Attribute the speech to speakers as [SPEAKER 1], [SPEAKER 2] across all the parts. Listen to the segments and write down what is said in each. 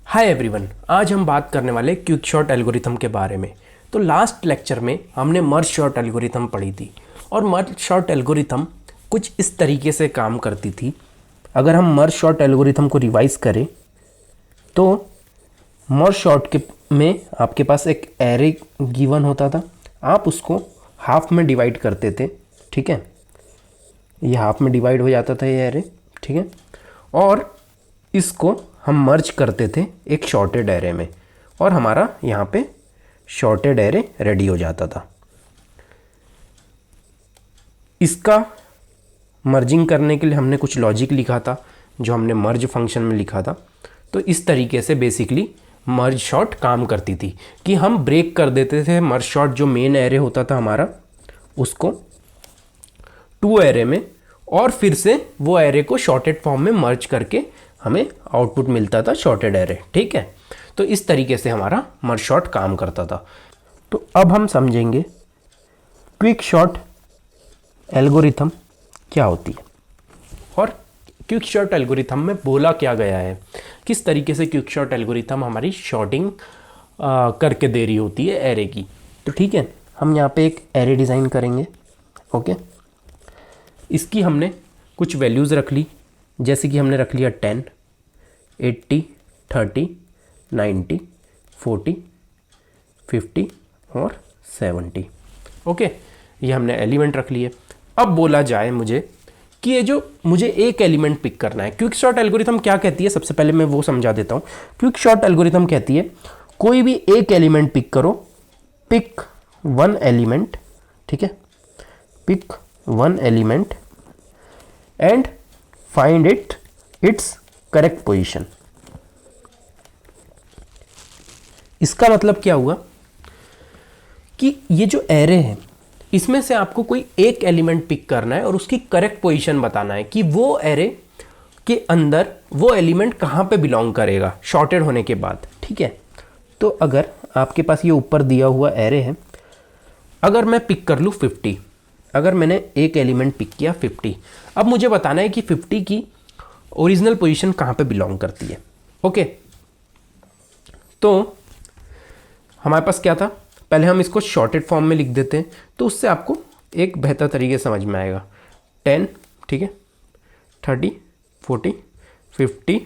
[SPEAKER 1] Hi everyone, आज हम बात करने वाले क्विक शॉर्ट एल्गोरिथम के बारे में। तो लास्ट लेक्चर में हमने मर्ज शॉर्ट एल्गोरिथम पढ़ी थी और मर्ज शॉर्ट एल्गोरिथम कुछ इस तरीके से काम करती थी। अगर हम मर्ज शॉर्ट एल्गोरिथम को रिवाइज करें तो मर्ज शॉर्ट के में आपके पास एक एरे गिवन होता था, आप उसको हाफ में डिवाइड करते थे। ठीक है, ये हाफ में डिवाइड हो जाता था ये एरे। ठीक है, और इसको हम मर्ज करते थे एक शॉर्टेड एरे में और हमारा यहाँ पे शॉर्टेड एरे रेडी हो जाता था। इसका मर्जिंग करने के लिए हमने कुछ लॉजिक लिखा था जो हमने मर्ज फंक्शन में लिखा था। तो इस तरीके से बेसिकली मर्ज शॉर्ट काम करती थी कि हम ब्रेक कर देते थे मर्ज शॉर्ट जो मेन एरे होता था हमारा, उसको टू एरे में, और फिर से वो एरे को शॉर्टेड फॉर्म में मर्ज करके हमें आउटपुट मिलता था शॉर्टेड एरे। ठीक है, तो इस तरीके से हमारा मर्ज शॉर्ट काम करता था। तो अब हम समझेंगे क्विक शॉर्ट एल्गोरिथम क्या होती है और क्विक शॉर्ट एल्गोरिथम में बोला क्या गया है, किस तरीके से क्विक शॉर्ट एल्गोरिथम हमारी शॉर्टिंग करके दे रही होती है एरे की। तो ठीक है, हम यहाँ पे एक एरे डिज़ाइन करेंगे। ओके, इसकी हमने कुछ वैल्यूज़ रख ली, जैसे कि हमने रख लिया 10, 80, 30, 90, 40, 50 और 70। ओके, ये हमने एलिमेंट रख लिए। अब बोला जाए मुझे कि ये जो मुझे एक एलिमेंट पिक करना है, क्विक शॉर्ट एल्गोरिथम क्या कहती है, सबसे पहले मैं वो समझा देता हूँ। क्विक शॉर्ट एल्गोरिथम कहती है कोई भी एक एलिमेंट पिक करो, पिक वन एलिमेंट। ठीक है, pick one element and find its correct position. इसका मतलब क्या हुआ कि ये जो एरे है इसमें से आपको कोई एक एलिमेंट पिक करना है और उसकी करेक्ट पोजीशन बताना है कि वो एरे के अंदर वो एलिमेंट कहाँ पे बिलोंग करेगा शॉर्टेड होने के बाद। ठीक है, तो अगर आपके पास ये ऊपर दिया हुआ एरे है, अगर मैं पिक कर लूँ 50, अगर मैंने एक एलिमेंट पिक किया 50, अब मुझे बताना है कि 50 की ओरिजिनल पोजीशन कहाँ पे बिलोंग करती है। ओके, तो हमारे पास क्या था, पहले हम इसको शॉर्टेड फॉर्म में लिख देते हैं तो उससे आपको एक बेहतर तरीके से समझ में आएगा। 10, ठीक है, 30, 40, 50,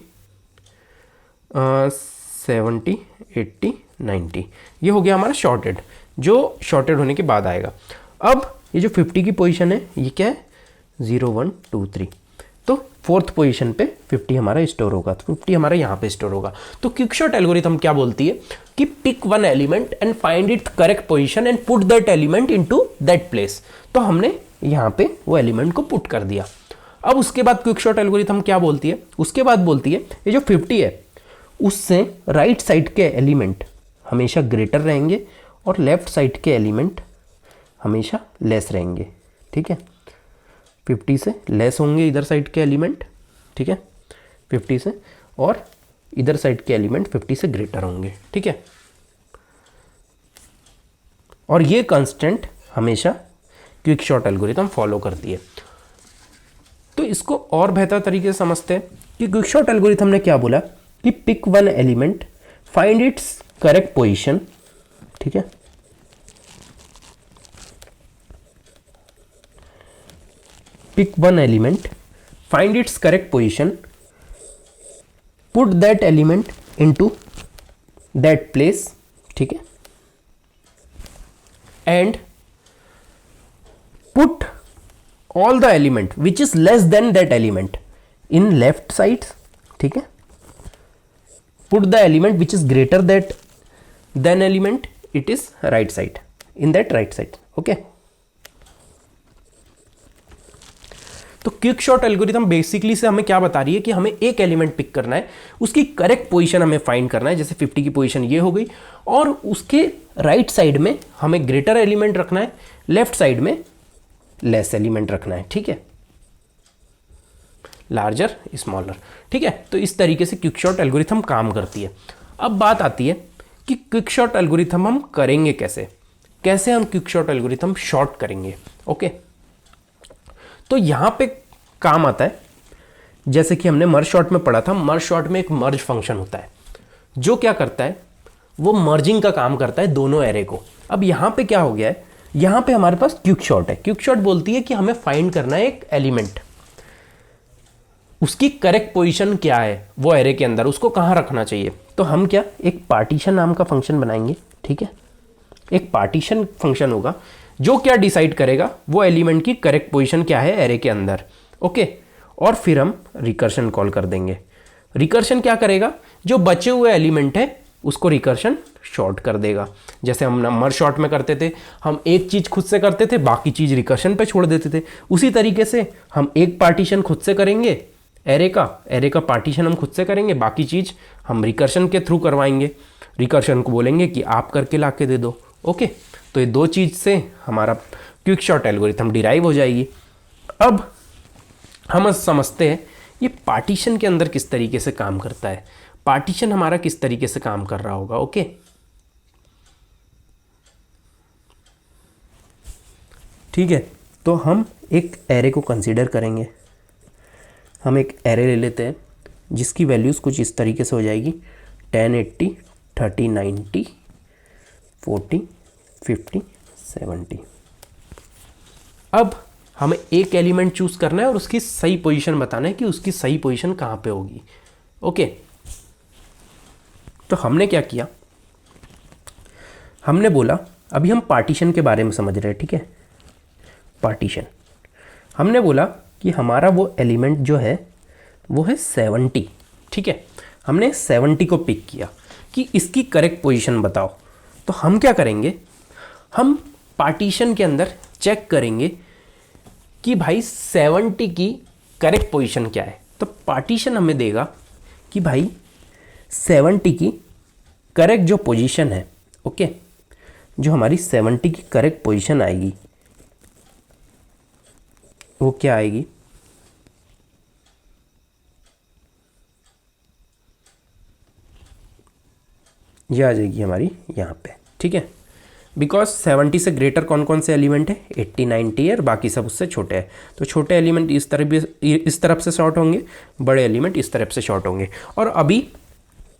[SPEAKER 1] 70, 80, 90, ये हो गया हमारा शॉर्टेड, जो शॉर्टेड होने के बाद आएगा। अब ये जो 50 की पोजीशन है ये क्या है, 0, 1, 2, 3, तो फोर्थ पोजीशन पे 50 हमारा स्टोर होगा, तो 50 हमारा यहाँ पे स्टोर होगा। तो क्विक शॉर्ट एल्गोरिथम क्या बोलती है कि pick one element and find it correct position and put that element into that place. तो हमने यहाँ पे वो एलिमेंट को पुट कर दिया। अब उसके बाद क्विक शॉर्ट एल्गोरिथम क्या बोलती है, उसके बाद बोलती है ये जो 50 है उससे राइट साइड के एलिमेंट हमेशा ग्रेटर रहेंगे और लेफ्ट साइड के एलिमेंट हमेशा लेस रहेंगे। ठीक है, 50 से लेस होंगे इधर साइड के एलिमेंट, ठीक है, 50 से, और इधर साइड के एलिमेंट 50 से ग्रेटर होंगे। ठीक है, और ये कांस्टेंट हमेशा क्विक शॉर्ट एल्गोरिथम फॉलो करती है। तो इसको और बेहतर तरीके से समझते हैं कि क्विक शॉर्ट एल्गोरिथम ने क्या बोला कि pick one element, find its correct position. ठीक है, pick one element, find its correct position, put that element into that place, ठीक है, and put all the element which is less than that element in left side, ठीक है, put the element which is greater than element it is right side, in that right side. okay, तो quick short algorithm basically से हमें क्या बता रही है कि हमें एक एलिमेंट पिक करना है, उसकी करेक्ट पोजीशन हमें फाइंड करना है। जैसे 50 की पोजीशन ये हो गई और उसके राइट साइड में हमें ग्रेटर एलिमेंट रखना है, लेफ्ट साइड में लेस एलिमेंट रखना है। ठीक है, लार्जर स्मॉलर। ठीक है, तो इस तरीके से क्विक शॉर्ट एल्गोरिथम काम करती है। अब बात आती है कि क्विक शॉर्ट एल्गोरिथम हम करेंगे कैसे, कैसे हम क्विक शॉर्ट एल्गोरिथम शॉर्ट करेंगे। ओके, तो यहां पे काम आता है जैसे कि हमने मर्ज शॉर्ट में पढ़ा था, मर्ज शॉर्ट में एक मर्ज फंक्शन होता है। जो क्या करता है, वो मर्जिंग का काम करता है दोनों एरे को। अब यहाँ पे क्या हो गया है, यहाँ पे हमारे पास क्विक शॉर्ट है। क्विक शॉर्ट बोलती है कि हमें फाइंड करना है एक एलिमेंट, उसकी करेक्ट पोजीशन क्या है वो एरे के अंदर, उसको कहाँ रखना चाहिए। तो हम क्या, एक पार्टीशन नाम का फंक्शन बनाएंगे, ठीक है। एक पार्टीशन फंक्शन होगा जो क्या डिसाइड करेगा वो एलिमेंट की करेक्ट पोजीशन क्या है एरे के अंदर, ओके। और फिर हम रिकर्शन कॉल कर देंगे। रिकर्शन क्या करेगा, जो बचे हुए एलिमेंट है उसको रिकर्शन शॉर्ट कर देगा। जैसे हम नंबर शॉर्ट में करते थे, हम एक चीज़ खुद से करते थे, बाकी चीज़ रिकर्शन पे छोड़ देते थे। उसी तरीके से हम एक पार्टीशन खुद से करेंगे, एरे का पार्टीशन हम खुद से करेंगे, बाकी चीज़ हम रिकर्शन के थ्रू करवाएंगे। रिकर्शन को बोलेंगे कि आप करके ला के दे दो, ओके। तो ये दो चीज़ से हमारा क्विक शॉर्ट एल्गोरिथम डिराइव हो जाएगी। अब हम समझते हैं ये पार्टीशन के अंदर किस तरीके से काम करता है, पार्टीशन हमारा किस तरीके से काम कर रहा होगा, ओके। ठीक है, तो हम एक एरे को कंसीडर करेंगे। हम एक एरे ले लेते हैं जिसकी वैल्यूज़ कुछ इस तरीके से हो जाएगी 10, 80, 30, 90, 40, 50, 70। अब हमें एक एलिमेंट चूज करना है और उसकी सही पोजीशन बताना है कि उसकी सही पोजीशन कहाँ पे होगी, ओके। तो हमने क्या किया, हमने बोला अभी हम पार्टीशन के बारे में समझ रहे हैं, ठीक है। पार्टीशन हमने बोला कि हमारा वो एलिमेंट जो है वो है 70, ठीक है। हमने 70 को पिक किया कि इसकी करेक्ट पोजीशन बताओ। तो हम क्या करेंगे, हम पार्टीशन के अंदर चेक करेंगे कि भाई 70 की करेक्ट पोजीशन क्या है। तो पार्टीशन हमें देगा कि भाई 70 की करेक्ट जो पोजीशन है, ओके, जो हमारी 70 की करेक्ट पोजीशन आएगी वो क्या आएगी, ये आ जाएगी हमारी यहाँ पे, ठीक है। बिकॉज 70 से ग्रेटर कौन कौन से एलिमेंट है, 80, 90 है और बाकी सब उससे छोटे हैं। तो छोटे एलिमेंट इस तरफ से शॉर्ट होंगे, बड़े एलिमेंट इस तरफ से शॉर्ट होंगे। और अभी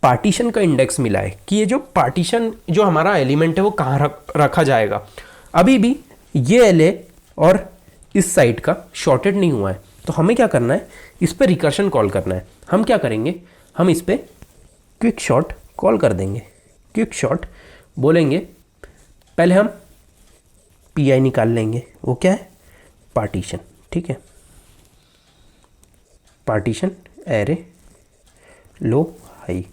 [SPEAKER 1] पार्टीशन का इंडेक्स मिला है कि ये जो पार्टीशन जो हमारा एलिमेंट है वो कहाँ रखा जाएगा। अभी भी ये एले और इस साइड का शॉर्टेड नहीं हुआ है। तो हमें क्या करना है, इस पर रिकर्शन कॉल करना है। हम क्या करेंगे, हम इस पर क्विक शॉर्ट कॉल कर देंगे। क्विक शॉर्ट बोलेंगे, पहले हम पी आई निकाल लेंगे, वो क्या है, पार्टीशन, ठीक है। पार्टीशन एरे लो हाई,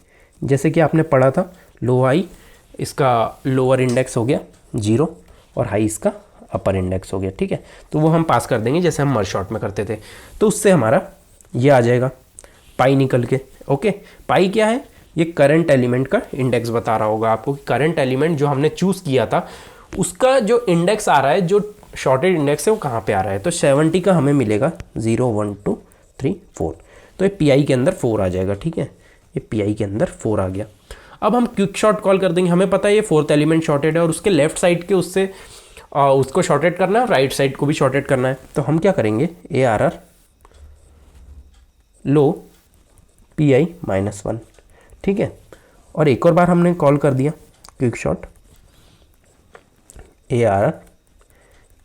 [SPEAKER 1] जैसे कि आपने पढ़ा था लो हाई, इसका लोअर इंडेक्स हो गया 0 और हाई इसका अपर इंडेक्स हो गया, ठीक है। तो वो हम पास कर देंगे जैसे हम मर्ज शॉर्ट में करते थे। तो उससे हमारा ये आ जाएगा पाई निकल के, ओके। पाई क्या है, ये करंट एलिमेंट का इंडेक्स बता रहा होगा आपको कि करंट एलिमेंट जो हमने चूज़ किया था उसका जो इंडेक्स आ रहा है, जो शॉर्टेड इंडेक्स है वो कहाँ पे आ रहा है। तो 70 का हमें मिलेगा 0, 1, 2, 3, 4। तो ये पी आई के अंदर 4 आ जाएगा, ठीक है। ये पी आई के अंदर 4 आ गया। अब हम क्विक शॉर्ट कॉल कर देंगे। हमें पता है ये 4th एलिमेंट शॉर्टेड है और उसके लेफ्ट साइड के उससे उसको शॉर्टेड करना है, राइट साइड को भी शॉर्टेड करना है। तो हम क्या करेंगे, ARR लो पी आई -1, ठीक है। और एक और बार हमने कॉल कर दिया quick short ARR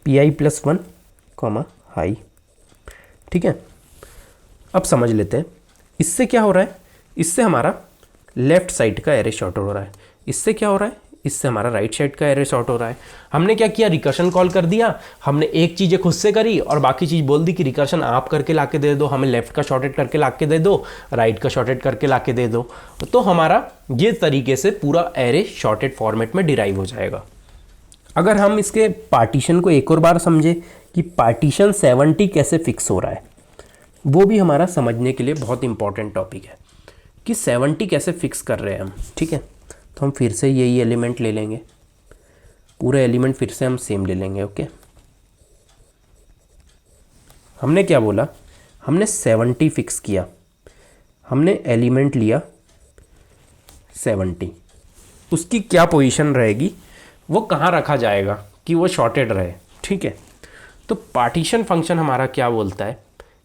[SPEAKER 1] P I +1, high, ठीक है। अब समझ लेते हैं इससे क्या हो रहा है। इससे हमारा लेफ्ट साइड का एरे शॉर्ट हो रहा है। इससे क्या हो रहा है, इससे हमारा राइट साइड का एरे शॉर्ट हो रहा है। हमने क्या किया, रिकर्शन कॉल कर दिया। हमने एक चीज़ें खुद से करी और बाकी चीज़ बोल दी कि रिकर्शन आप करके लाके दे दो, हमें लेफ्ट का शॉर्टेड करके लाके दे दो, राइट का शॉर्टेड करके लाके दे दो। तो हमारा ये तरीके से पूरा एरे शॉर्टेड फॉर्मेट में डिराइव हो जाएगा। अगर हम इसके पार्टीशन को एक और बार समझे कि पार्टीशन 70 कैसे फिक्स हो रहा है, वो भी हमारा समझने के लिए बहुत इंपॉर्टेंट टॉपिक है कि 70 कैसे फिक्स कर रहे हैं हम, ठीक है। तो हम फिर से यही एलिमेंट ले लेंगे, पूरे एलिमेंट फिर से हम सेम ले लेंगे, ओके। हमने क्या बोला, हमने 70 फिक्स किया, हमने एलिमेंट लिया 70, उसकी क्या पोजीशन रहेगी, वो कहाँ रखा जाएगा कि वो शॉर्टेड रहे, ठीक है। तो पार्टीशन फंक्शन हमारा क्या बोलता है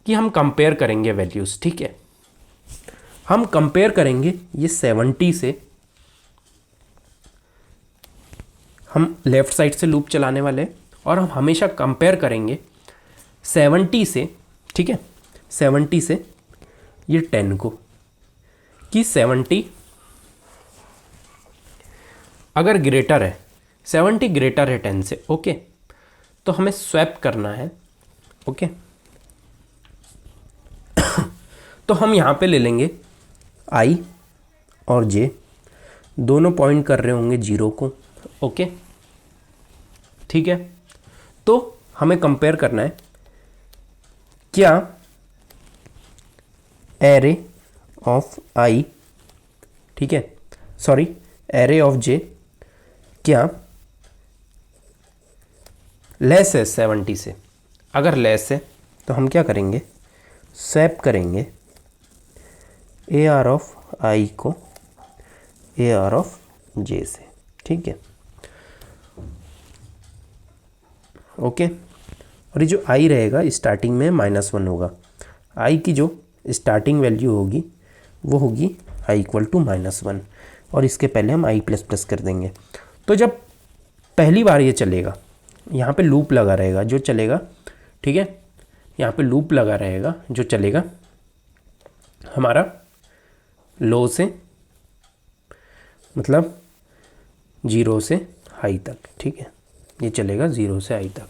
[SPEAKER 1] कि हम कंपेयर करेंगे वैल्यूज़, ठीक है। हम कंपेयर करेंगे ये 70 से, हम लेफ्ट साइड से लूप चलाने वाले हैं और हम हमेशा कंपेयर करेंगे 70 से, ठीक है, 70 से ये 10 को, कि 70 अगर ग्रेटर है, 70 ग्रेटर है 10 से, ओके, तो हमें स्वैप करना है, ओके। तो हम यहाँ पे ले लेंगे i और j, दोनों पॉइंट कर रहे होंगे 0 को, ओके, ठीक है। तो हमें कंपेयर करना है क्या एरे ऑफ i, ठीक है, सॉरी, एरे ऑफ j क्या लेस है 70 से। अगर लेस है तो हम क्या करेंगे, स्वैप करेंगे ए आर ऑफ i को ए आर ऑफ j से, ठीक है, ओके। और ये जो i रहेगा स्टार्टिंग में -1 होगा, i की जो स्टार्टिंग वैल्यू होगी वो होगी i इक्वल टू -1, और इसके पहले हम i प्लस प्लस कर देंगे। तो जब पहली बार ये चलेगा, यहाँ पे लूप लगा रहेगा जो चलेगा, ठीक है, यहाँ पे लूप लगा रहेगा जो चलेगा हमारा लो से, मतलब 0 से हाई तक, ठीक है, ये चलेगा 0 से हाई तक।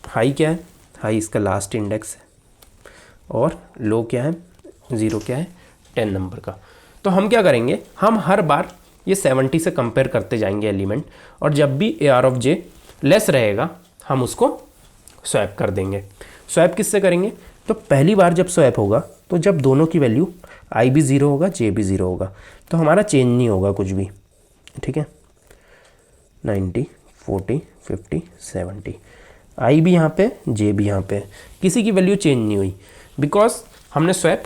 [SPEAKER 1] हाई क्या है, हाई इसका लास्ट इंडेक्स है, और लो क्या है, 0 क्या है, 10 नंबर का। तो हम क्या करेंगे, हम हर बार ये 70 से कंपेयर करते जाएंगे एलिमेंट, और जब भी A R of J less रहेगा हम उसको स्वैप कर देंगे। स्वैप किससे करेंगे, तो पहली बार जब स्वैप होगा तो जब दोनों की वैल्यू आई भी 0 होगा, जे भी 0 होगा, तो हमारा चेंज नहीं होगा कुछ भी, ठीक है, 90 40 50 70, आई भी यहाँ पे, जे भी यहाँ पे, किसी की वैल्यू चेंज नहीं हुई, बिकॉज हमने स्वैप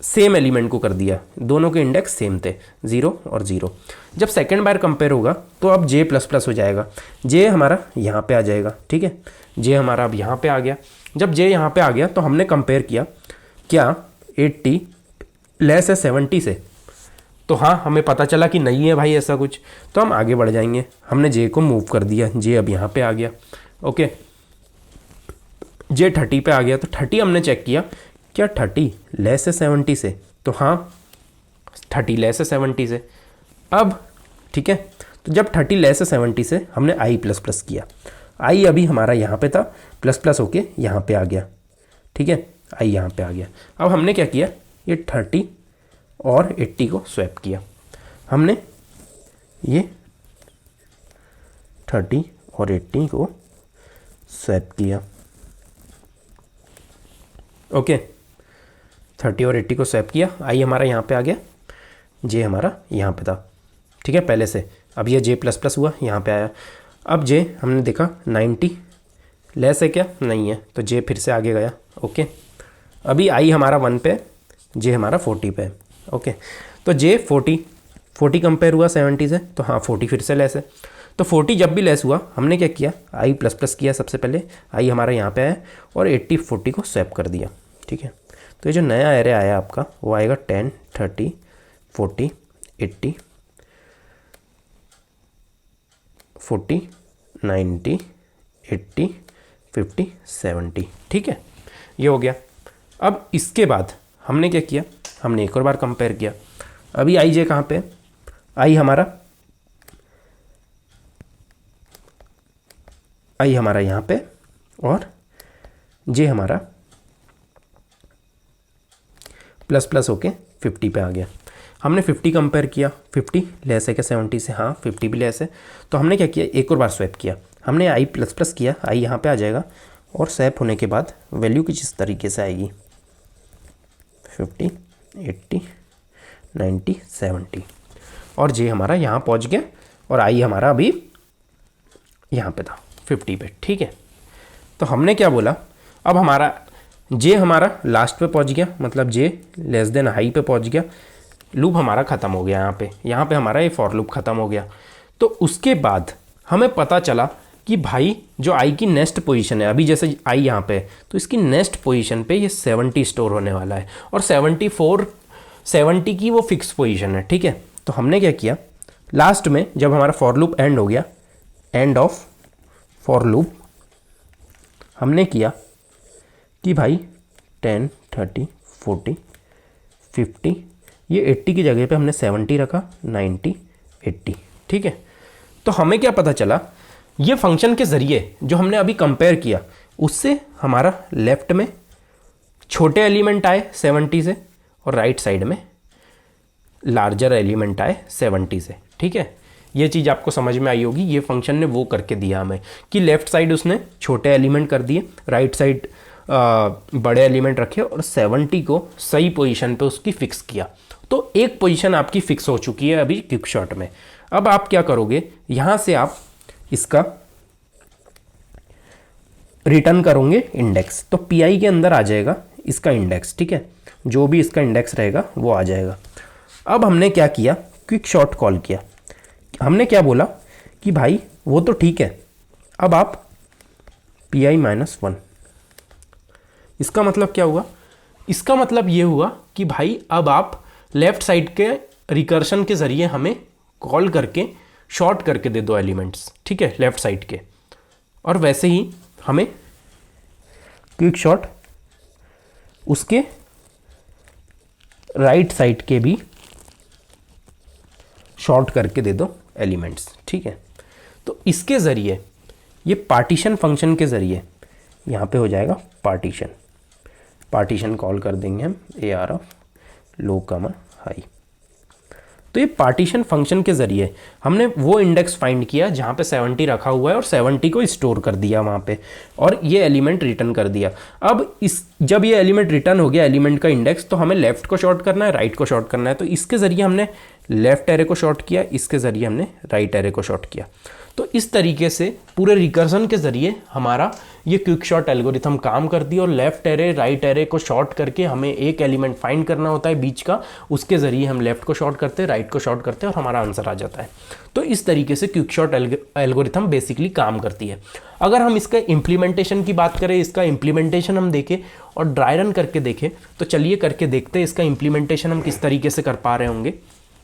[SPEAKER 1] सेम एलिमेंट को कर दिया, दोनों के इंडेक्स सेम थे, 0 और 0। जब सेकेंड बार कंपेयर होगा तो अब जे प्लस प्लस हो जाएगा, जे हमारा यहाँ पे आ जाएगा, ठीक है, जे हमारा अब यहाँ पे आ गया। जब जे यहाँ पे आ गया तो हमने कंपेयर किया क्या 80 लेस है 70 से, तो हाँ हमें पता चला कि नहीं है भाई ऐसा कुछ, तो हम आगे बढ़ जाएंगे। हमने जे को मूव कर दिया, जे अब यहाँ पे आ गया, ओके, जे 30 पे आ गया, तो 30 हमने चेक किया क्या 30 लेस है 70 से, तो हाँ 30 लेस है 70 से। अब ठीक है, तो जब 30 लेस है 70 से हमने आई प्लस प्लस किया, आई अभी हमारा यहाँ पे था, प्लस प्लस होके यहाँ पे आ गया, ठीक है, आई यहाँ पे आ गया। अब हमने क्या किया, ये 30 और 80 को स्वैप किया, हमने ये 30 और 80 को स्वैप किया, ओके, 30 और 80 को स्वैप किया, आई हमारा यहाँ पे आ गया, जे हमारा यहाँ पे था, ठीक है, पहले से। अब ये जे प्लस प्लस हुआ, यहाँ पे आया। अब जे हमने देखा 90 लेस है क्या, नहीं है, तो जे फिर से आगे गया, ओके। अभी आई हमारा 1 पे, जे हमारा 40 पे, ओके। तो जे 40 कंपेयर हुआ 70 से, तो हाँ 40 फिर से लेस है। तो 40 जब भी लेस हुआ हमने क्या किया, आई प्लस प्लस किया, सबसे पहले आई हमारा यहाँ पे आया और 80 40 को स्वैप कर दिया, ठीक है। तो ये जो नया एरे आया आपका वो आएगा 10 30 40 80 40 90 80 50 70, ठीक है, ये हो गया। अब इसके बाद हमने क्या किया, हमने एक और बार कंपेयर किया। अभी आई जे कहाँ पे, आई हमारा यहाँ पे और जे हमारा प्लस प्लस होके 50 पे आ गया। हमने 50 कंपेयर किया, 50 लेस है क्या 70 से, हाँ 50 भी लेस है। तो हमने क्या किया, एक और बार स्वैप किया, हमने आई प्लस प्लस किया, आई यहाँ पे आ जाएगा और स्वैप होने के बाद वैल्यू कुछ इस तरीके से आएगी 50 80 90 70, और जे हमारा यहाँ पहुँच गया और आई हमारा अभी यहाँ पे था 50 पे, ठीक है। तो हमने क्या बोला, अब हमारा जे हमारा लास्ट पे पहुँच गया, मतलब जे लेस देन हाई पे पहुँच गया, लूप हमारा ख़त्म हो गया यहाँ पे हमारा ये फॉर लूप ख़त्म हो गया। तो उसके बाद हमें पता चला कि भाई जो आई की नेक्स्ट पोजीशन है, अभी जैसे आई यहाँ पे है तो इसकी नेक्स्ट पोजीशन पे ये 70 स्टोर होने वाला है और 70 की वो फिक्स पोजीशन है, ठीक है। तो हमने क्या किया, लास्ट में जब हमारा फॉर लूप एंड हो गया, एंड ऑफ फॉर लूप, हमने किया कि भाई 10, 30, 40, 50, ये 80 की जगह पे हमने 70 रखा, 90, 80, ठीक है। तो हमें क्या पता चला, ये फंक्शन के ज़रिए जो हमने अभी कंपेयर किया उससे हमारा लेफ्ट में छोटे एलिमेंट आए 70 से और राइट साइड में लार्जर एलिमेंट आए 70 से, ठीक है। ये चीज़ आपको समझ में आई होगी, ये फंक्शन ने वो करके दिया हमें कि लेफ्ट साइड उसने छोटे एलिमेंट कर दिए, राइट साइड बड़े एलिमेंट रखे और 70 को सही पोजीशन पे उसकी फिक्स किया। तो एक पोजीशन आपकी फिक्स हो चुकी है अभी क्विक शॉट में। अब आप क्या करोगे, यहाँ से आप इसका रिटर्न करोगे इंडेक्स, तो पी के अंदर आ जाएगा इसका इंडेक्स, ठीक है। जो भी इसका इंडेक्स रहेगा वो आ जाएगा। अब हमने क्या किया, क्विक शॉट कॉल किया। हमने क्या बोला कि भाई वो तो ठीक है, अब आप pi-1, इसका मतलब क्या हुआ, इसका मतलब ये हुआ कि भाई अब आप लेफ्ट साइड के रिकर्शन के ज़रिए हमें कॉल करके शॉर्ट करके दे दो एलिमेंट्स, ठीक है, लेफ्ट साइड के। और वैसे ही हमें क्विक शॉट उसके राइट साइड के भी शॉर्ट करके दे दो एलिमेंट्स, ठीक है। तो इसके ज़रिए ये पार्टीशन फंक्शन के ज़रिए यहाँ पे हो जाएगा पार्टीशन कॉल कर देंगे हम AR ऑफ लो कमा हाई। तो ये पार्टीशन फंक्शन के ज़रिए हमने वो इंडेक्स फाइंड किया जहाँ पे 70 रखा हुआ है और 70 को स्टोर कर दिया वहाँ पे और ये एलिमेंट रिटर्न कर दिया। अब जब ये एलिमेंट रिटर्न हो गया एलिमेंट का इंडेक्स, तो हमें लेफ्ट को शॉर्ट करना है, राइट को शॉर्ट करना है। तो इसके ज़रिए हमने लेफ्ट एरे को शॉर्ट किया, इसके ज़रिए हमने राइट एरे को शॉर्ट किया। तो इस तरीके से पूरे रिकर्सन के ज़रिए हमारा ये क्विक शॉट एल्गोरिथम काम करती है और लेफ्ट एरे राइट एरे को शॉर्ट करके हमें एक एलिमेंट फाइंड करना होता है बीच का, उसके ज़रिए हम लेफ्ट को शॉर्ट करते हैं, राइट को शॉर्ट करते हैं और हमारा आंसर आ जाता है। तो इस तरीके से क्विक शॉट एल्गोरिथम बेसिकली काम करती है। अगर हम इसका इम्प्लीमेंटेशन की बात करें, इसका इम्प्लीमेंटेशन हम देखें और ड्राई रन करके देखें, तो चलिए करके देखते हैं इसका इम्प्लीमेंटेशन हम किस तरीके से कर पा रहे होंगे।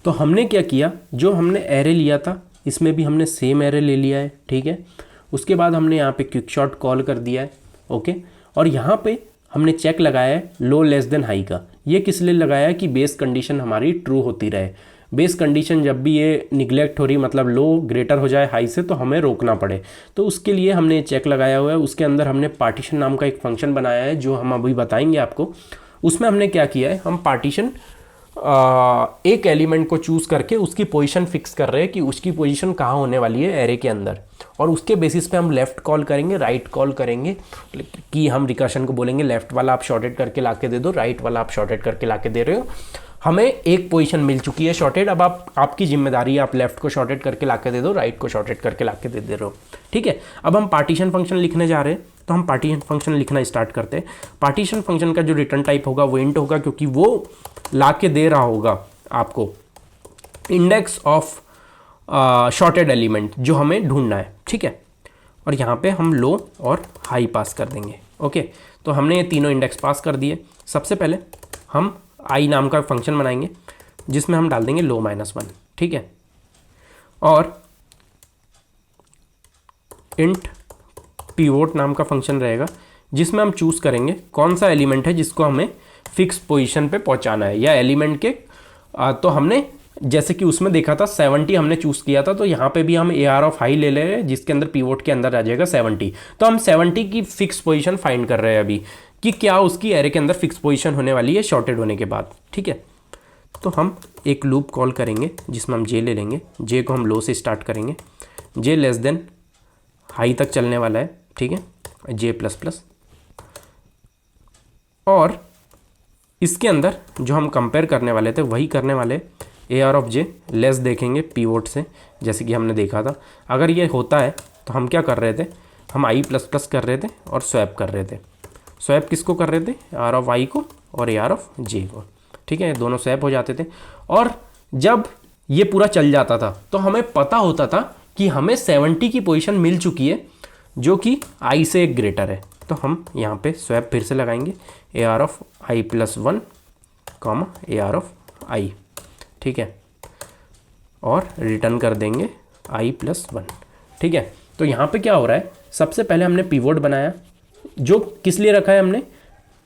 [SPEAKER 1] तो हमने क्या किया, जो हमने एरे लिया था इसमें भी हमने सेम एरे ले लिया है, ठीक है। उसके बाद हमने यहाँ पे क्विक शॉट कॉल कर दिया है, ओके। और यहाँ पे हमने चेक लगाया है लो लेस देन हाई का। ये किस लिए लगाया है कि बेस कंडीशन हमारी ट्रू होती रहे। बेस कंडीशन जब भी ये निगलेक्ट हो रही, मतलब लो ग्रेटर हो जाए हाई से, तो हमें रोकना पड़े, तो उसके लिए हमने चेक लगाया हुआ है। उसके अंदर हमने पार्टीशन नाम का एक फंक्शन बनाया है जो हम अभी बताएंगे आपको। उसमें हमने क्या किया है, हम पार्टीशन एक एलिमेंट को चूज़ करके उसकी पोजीशन फिक्स कर रहे हैं कि उसकी पोजीशन कहाँ होने वाली है एरे के अंदर, और उसके बेसिस पे हम लेफ़्ट कॉल करेंगे, राइट कॉल करेंगे कि हम रिकर्शन को बोलेंगे लेफ़्ट वाला आप शॉर्टेड करके लाके दे दो, राइट वाला आप शॉर्टेड करके लाके दे रहे हो। हमें एक पोजीशन मिल चुकी है शॉर्टेड, अब आपकी जिम्मेदारी है आप लेफ़्ट को शॉर्टेड करके लाके दे दो, राइट को शॉर्टेड करके लाके दे रहे हो, ठीक है। अब हम पार्टीशन फंक्शन लिखने जा रहे हैं, तो हम पार्टीशन फंक्शन लिखना स्टार्ट करते हैं। पार्टीशन फंक्शन का जो रिटर्न टाइप होगा वो इंट होगा, क्योंकि वो लाके दे रहा होगा आपको इंडेक्स ऑफ शॉर्टेड एलिमेंट जो हमें ढूंढना है, ठीक है। और यहाँ पे हम लो और हाई पास कर देंगे, ओके। तो हमने ये तीनों इंडेक्स पास कर दिए। सबसे पहले हम आई नाम का फंक्शन बनाएंगे जिसमें हम डाल देंगे लो -1, ठीक है। और इंट पिवोट नाम का फंक्शन रहेगा जिसमें हम चूज़ करेंगे कौन सा एलिमेंट है जिसको हमें फिक्स पोजीशन पे पहुंचाना है, या एलिमेंट के तो हमने जैसे कि उसमें देखा था 70 हमने चूज़ किया था, तो यहाँ पे भी हम AR ऑफ हाई ले ले रहे हैं जिसके अंदर पिवोट के अंदर आ जाएगा 70। तो हम 70 की फिक्स पोजीशन फाइंड कर रहे हैं अभी कि क्या उसकी एरे के अंदर फिक्स पोजीशन होने वाली है शॉर्टेड होने के बाद, ठीक है। तो हम एक लूप कॉल करेंगे जिसमें हम जे ले लेंगे, जे को हम लो से स्टार्ट करेंगे, जे लेस देन हाई तक चलने वाला है, ठीक है, J++। और इसके अंदर जो हम कंपेयर करने वाले थे वही करने वाले, AR ऑफ J लेस देखेंगे पिवोट से, जैसे कि हमने देखा था। अगर ये होता है तो हम क्या कर रहे थे, हम I++ कर रहे थे और स्वैप कर रहे थे। स्वैप किसको कर रहे थे, R ऑफ I को और AR ऑफ J को, ठीक है। दोनों स्वैप हो जाते थे और जब ये पूरा चल जाता था तो हमें पता होता था कि हमें 70 की पोजीशन मिल चुकी है जो कि i से एक ग्रेटर है। तो हम यहाँ पे स्वैप फिर से लगाएंगे A R of i plus 1 comma A R of i, ठीक है, और रिटर्न कर देंगे i प्लस 1, ठीक है। तो यहाँ पे क्या हो रहा है, सबसे पहले हमने पिवोट बनाया, जो किस लिए रखा है हमने,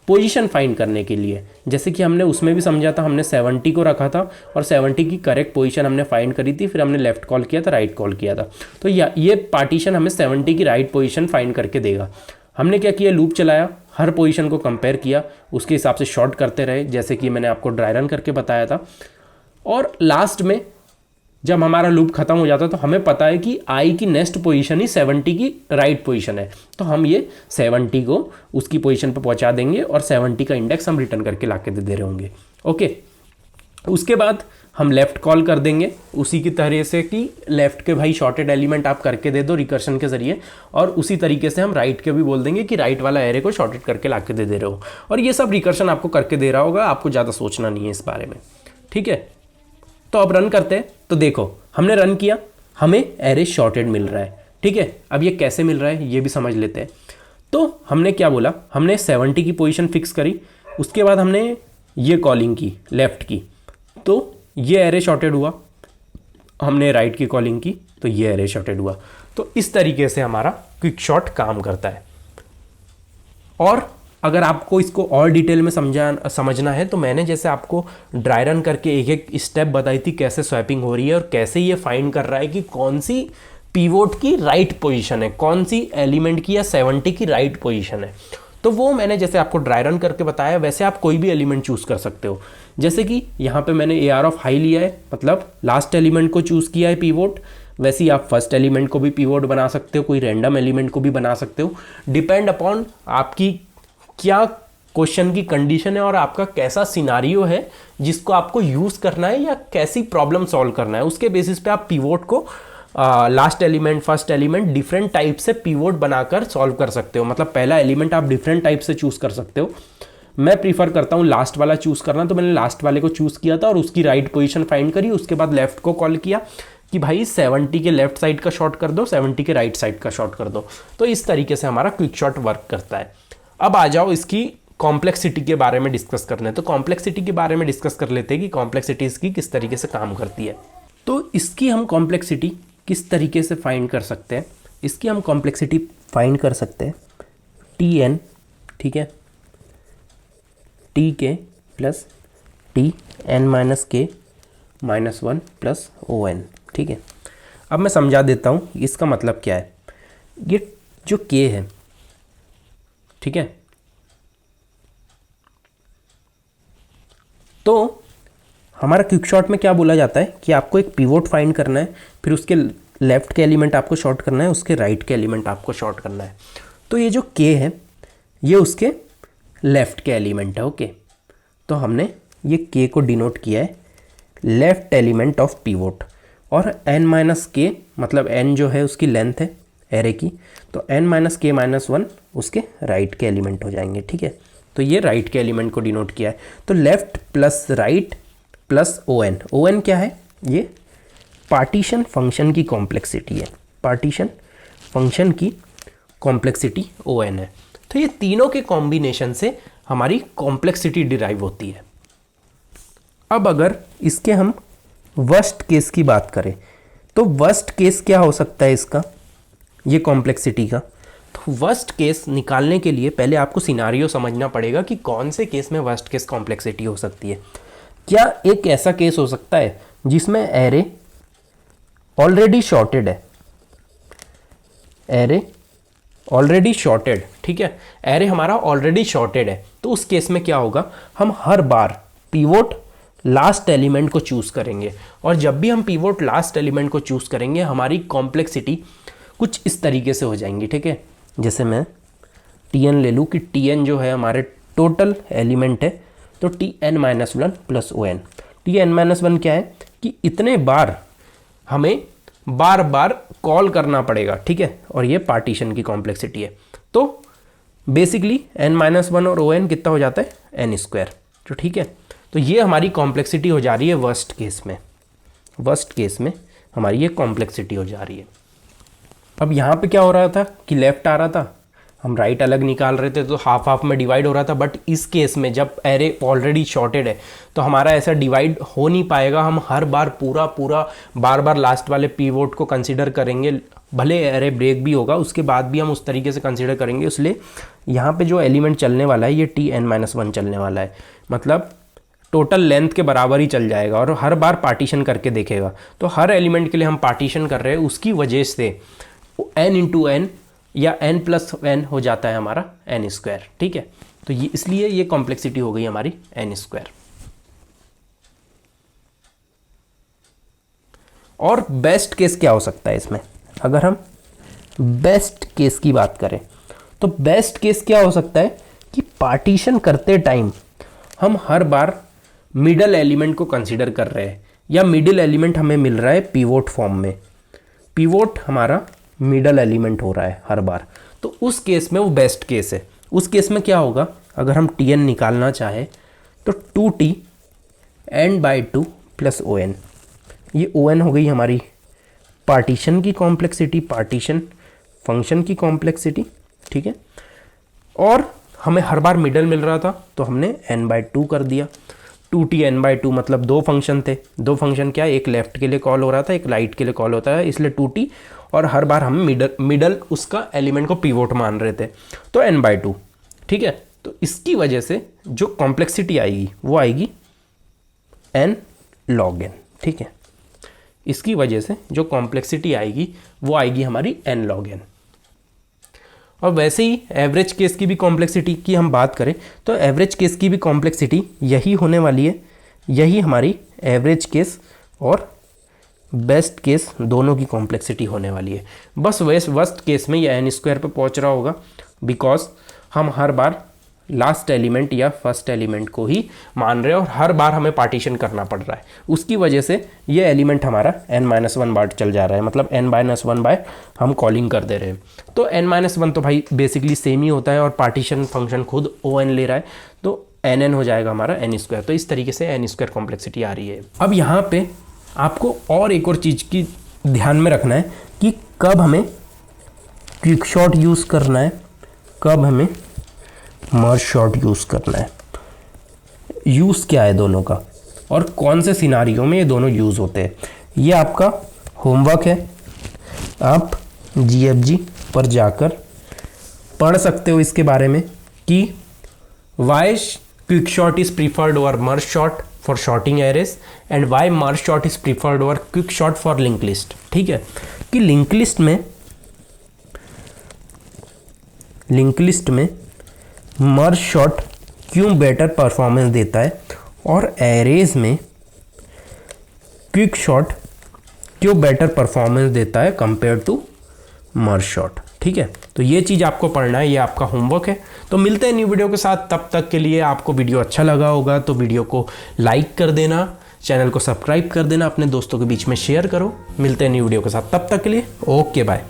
[SPEAKER 1] पोजीशन फाइंड करने के लिए। जैसे कि हमने उसमें भी समझा था, हमने 70 को रखा था और 70 की करेक्ट पोजीशन हमने फाइंड करी थी, फिर हमने लेफ्ट कॉल किया था, राइट कॉल किया था। तो ये पार्टीशन हमें 70 की राइट पोजीशन फाइंड करके देगा। हमने क्या किया, लूप चलाया, हर पोजीशन को कंपेयर किया, उसके हिसाब से शॉर्ट करते रहे, जैसे कि मैंने आपको ड्राई रन करके बताया था। और लास्ट में जब हमारा लूप खत्म हो जाता तो हमें पता है कि आई की नेक्स्ट पोजीशन ही 70 की राइट पोजीशन है, तो हम ये 70 को उसकी पोजीशन पर पहुंचा देंगे और 70 का इंडेक्स हम रिटर्न करके ला के दे रहे होंगे। ओके, उसके बाद हम लेफ्ट कॉल कर देंगे उसी की तरह से कि लेफ्ट के भाई शॉर्टेड एलिमेंट आप करके दे दो रिकर्शन के जरिए, और उसी तरीके से हम राइट के भी बोल देंगे कि राइट वाला एरे को शॉर्टेड करके ला के दे रहे हो। और ये सब रिकर्शन आपको करके दे रहा होगा, आपको ज़्यादा सोचना नहीं है इस बारे में, ठीक है। तो अब रन करते हैं। तो देखो हमने रन किया, हमें एरे शॉर्टेड मिल रहा है, ठीक है। अब ये कैसे मिल रहा है ये भी समझ लेते हैं। तो हमने क्या बोला, हमने 70 की पोजीशन फिक्स करी, उसके बाद हमने ये कॉलिंग की लेफ्ट की, तो ये एरे शॉर्टेड हुआ। हमने राइट की कॉलिंग की तो ये एरे शॉर्टेड हुआ। तो इस तरीके से हमारा क्विक शॉर्ट काम करता है। और अगर आपको इसको और डिटेल में समझना है तो मैंने जैसे आपको ड्राई रन करके एक एक स्टेप बताई थी कैसे स्वैपिंग हो रही है और कैसे ये फाइंड कर रहा है कि कौन सी पिवोट की राइट पोजीशन है, कौन सी एलिमेंट की या 70 की राइट पोजीशन है। तो वो मैंने जैसे आपको ड्राई रन करके बताया, वैसे आप कोई भी एलिमेंट चूज कर सकते हो। जैसे कि यहाँ पे मैंने ए आर ऑफ हाई लिया है, मतलब लास्ट एलिमेंट को चूज किया है पिवोट, वैसे ही आप फर्स्ट एलिमेंट को भी पिवोट बना सकते हो, कोई रैंडम एलिमेंट को भी बना सकते हो, डिपेंड अपॉन आपकी क्या क्वेश्चन की कंडीशन है और आपका कैसा सिनारियो है जिसको आपको यूज करना है या कैसी प्रॉब्लम सॉल्व करना है, उसके बेसिस पे आप पिवोट को last element first element different type से पिवोट बनाकर सॉल्व कर सकते हो। मतलब पहला एलिमेंट आप डिफरेंट टाइप से चूज कर सकते हो। मैं प्रीफर करता हूँ लास्ट वाला चूज करना, तो मैंने लास्ट वाले को चूज किया था और उसकी राइट पोजीशन फाइंड करी, उसके बाद लेफ्ट को कॉल किया कि भाई 70 के लेफ्ट साइड का शॉर्ट कर दो, 70 के राइट साइड का शॉर्ट कर दो। तो इस तरीके से हमारा क्विक शॉर्ट वर्क करता है। अब आ जाओ इसकी कॉम्प्लेक्सिटी के बारे में डिस्कस करना है। तो कॉम्प्लेक्सिटी के बारे में डिस्कस कर लेते हैं कि कॉम्प्लेक्सिटी इसकी किस तरीके से काम करती है। तो इसकी हम कॉम्प्लेक्सिटी किस तरीके से फाइंड कर सकते हैं, इसकी हम कॉम्प्लेक्सिटी फाइंड कर सकते हैं टी एन, ठीक है, टी के प्लस टी एन माइनस के माइनस 1 प्लस ओ एन, ठीक है। अब मैं समझा देता हूँ इसका मतलब क्या है। ये जो के है, ठीक है, तो हमारा क्विक शॉर्ट में क्या बोला जाता है कि आपको एक पिवोट फाइंड करना है, फिर उसके लेफ्ट के एलिमेंट आपको शॉर्ट करना है, उसके राइट के एलिमेंट आपको शॉर्ट करना है। तो ये जो के है ये उसके लेफ्ट के एलिमेंट है, ओके। तो हमने ये के को डिनोट किया है लेफ्ट एलिमेंट ऑफ पिवोट, और एन माइनस के मतलब एन जो है उसकी लेंथ है एरे की, तो एन माइनस के माइनस 1 उसके राइट के एलिमेंट हो जाएंगे, ठीक है। तो ये राइट के एलिमेंट को डिनोट किया है। तो left plus right plus O n, O n क्या है, ये पार्टीशन फंक्शन की कॉम्प्लेक्सिटी है, पार्टीशन फंक्शन की कॉम्प्लेक्सिटी ओ एन है। तो ये तीनों के कॉम्बिनेशन से हमारी कॉम्प्लेक्सिटी डिराइव होती है। अब अगर इसके हम वर्स्ट केस की बात करें तो वर्स्ट केस क्या हो सकता है इसका, ये कॉम्प्लेक्सिटी का। तो वर्स्ट केस निकालने के लिए पहले आपको सिनारियो समझना पड़ेगा कि कौन से केस में वर्स्ट केस कॉम्प्लेक्सिटी हो सकती है। क्या एक ऐसा केस हो सकता है जिसमें एरे ऑलरेडी शॉर्टेड है, एरे ऑलरेडी शॉर्टेड, ठीक है, एरे हमारा ऑलरेडी शॉर्टेड है। तो उस केस में क्या होगा, हम हर बार पिवोट लास्ट एलिमेंट को चूज करेंगे, और जब भी हम पिवोट लास्ट एलिमेंट को चूज करेंगे हमारी कॉम्प्लेक्सिटी कुछ इस तरीके से हो जाएंगी, ठीक है। जैसे मैं टी एन ले लूँ कि टी एन जो है हमारे टोटल एलिमेंट है, तो T n minus 1 plus O n. T n minus 1 क्या है कि इतने बार हमें बार बार कॉल करना पड़ेगा, ठीक है, और ये पार्टीशन की कॉम्प्लेक्सिटी है। तो बेसिकली एन माइनस 1 और ओ एन कितना हो जाता है, एन स्क्वायर, तो ठीक है। तो ये हमारी कॉम्प्लेक्सिटी हो जा रही है वर्स्ट केस में, वर्स्ट केस में हमारी ये कॉम्प्लेक्सिटी हो जा रही है। अब यहाँ पे क्या हो रहा था कि लेफ्ट आ रहा था, हम राइट अलग निकाल रहे थे तो हाफ हाफ में डिवाइड हो रहा था। बट इस केस में जब एरे ऑलरेडी शॉर्टेड है तो हमारा ऐसा डिवाइड हो नहीं पाएगा। हम हर बार पूरा बार बार लास्ट वाले पीवोट को कंसीडर करेंगे, भले एरे ब्रेक भी होगा उसके बाद भी हम उस तरीके से कंसीडर करेंगे। इसलिए यहाँ पे जो एलिमेंट चलने वाला है ये Tn-1 चलने वाला है, मतलब टोटल लेंथ के बराबर ही चल जाएगा और हर बार पार्टीशन करके देखेगा। तो हर एलिमेंट के लिए हम पार्टीशन कर रहे हैं, उसकी वजह से n इंटू एन या n प्लस n हो जाता है हमारा n²। ठीक है, तो ये इसलिए ये कॉम्प्लेक्सिटी हो गई हमारी n²। और बेस्ट केस क्या हो सकता है इसमें, अगर हम बेस्ट केस की बात करें तो बेस्ट केस क्या हो सकता है कि पार्टीशन करते टाइम हम हर बार मिडल एलिमेंट को कंसीडर कर रहे हैं या मिडिल एलिमेंट हमें मिल रहा है पिवोट फॉर्म में, पिवोट हमारा मिडल एलिमेंट हो रहा है हर बार। तो उस केस में वो बेस्ट केस है। उस केस में क्या होगा, अगर हम Tn निकालना चाहे तो 2T n/2 प्लस ON, ये ON हो गई हमारी पार्टीशन की कॉम्प्लेक्सिटी, पार्टीशन फंक्शन की कॉम्प्लेक्सिटी। ठीक है, और हमें हर बार मिडल मिल रहा था तो हमने n/2 कर दिया। 2T n/2 मतलब दो फंक्शन थे, दो फंक्शन क्या, एक लेफ्ट के लिए कॉल हो रहा था एक राइट के लिए कॉल होता है, इसलिए 2T, और हर बार हम मिडल उसका एलिमेंट को पिवोट मान रहे थे तो n/2। ठीक है, तो इसकी वजह से जो कॉम्प्लेक्सिटी आएगी वो आएगी n log n। ठीक है, इसकी वजह से जो कॉम्प्लेक्सिटी आएगी वो आएगी हमारी n log n। और वैसे ही एवरेज केस की भी कॉम्प्लेक्सिटी की हम बात करें तो एवरेज केस की भी कॉम्प्लेक्सिटी यही होने वाली है, यही हमारी एवरेज केस और बेस्ट केस दोनों की कॉम्प्लेक्सिटी होने वाली है। बस वर्स्ट केस में ये n² पे पहुंच रहा होगा, बिकॉज हम हर बार लास्ट एलिमेंट या फर्स्ट एलिमेंट को ही मान रहे हैं और हर बार हमें पार्टीशन करना पड़ रहा है। उसकी वजह से ये एलिमेंट हमारा n-1 बार चल जा रहा है, मतलब n-1 बाय हम कॉलिंग कर दे रहे हैं। तो n-1 तो भाई बेसिकली सेम ही होता है और पार्टीशन फंक्शन खुद ON ले रहा है, तो nn हो जाएगा हमारा n²। तो इस तरीके से n² कॉम्प्लेक्सिटी आ रही है। अब यहाँ पे आपको और एक और चीज़ की ध्यान में रखना है कि कब हमें क्विक शॉर्ट यूज़ करना है, कब हमें मर्ज शॉर्ट यूज़ करना है, यूज़ क्या है दोनों का और कौन से सिनारियों में ये दोनों यूज़ होते हैं। ये आपका होमवर्क है, आप GFG पर जाकर पढ़ सकते हो इसके बारे में कि why quick sort is preferred over merge sort for sorting arrays and why merge sort is preferred over quick sort for link list. ठीक है, कि लिंक लिस्ट में मर्ज शॉर्ट क्यों बेटर परफॉर्मेंस देता है और एरेज में क्विक शॉर्ट क्यों बेटर परफॉर्मेंस देता है कंपेयर टू मर्ज शॉर्ट। ठीक है, तो ये चीज़ आपको पढ़ना है, ये आपका होमवर्क है। तो मिलते हैं न्यू वीडियो के साथ, तब तक के लिए आपको वीडियो अच्छा लगा होगा तो वीडियो को लाइक कर देना, चैनल को सब्सक्राइब कर देना, अपने दोस्तों के बीच में शेयर करो। मिलते हैं न्यू वीडियो के साथ, तब तक के लिए ओके बाय।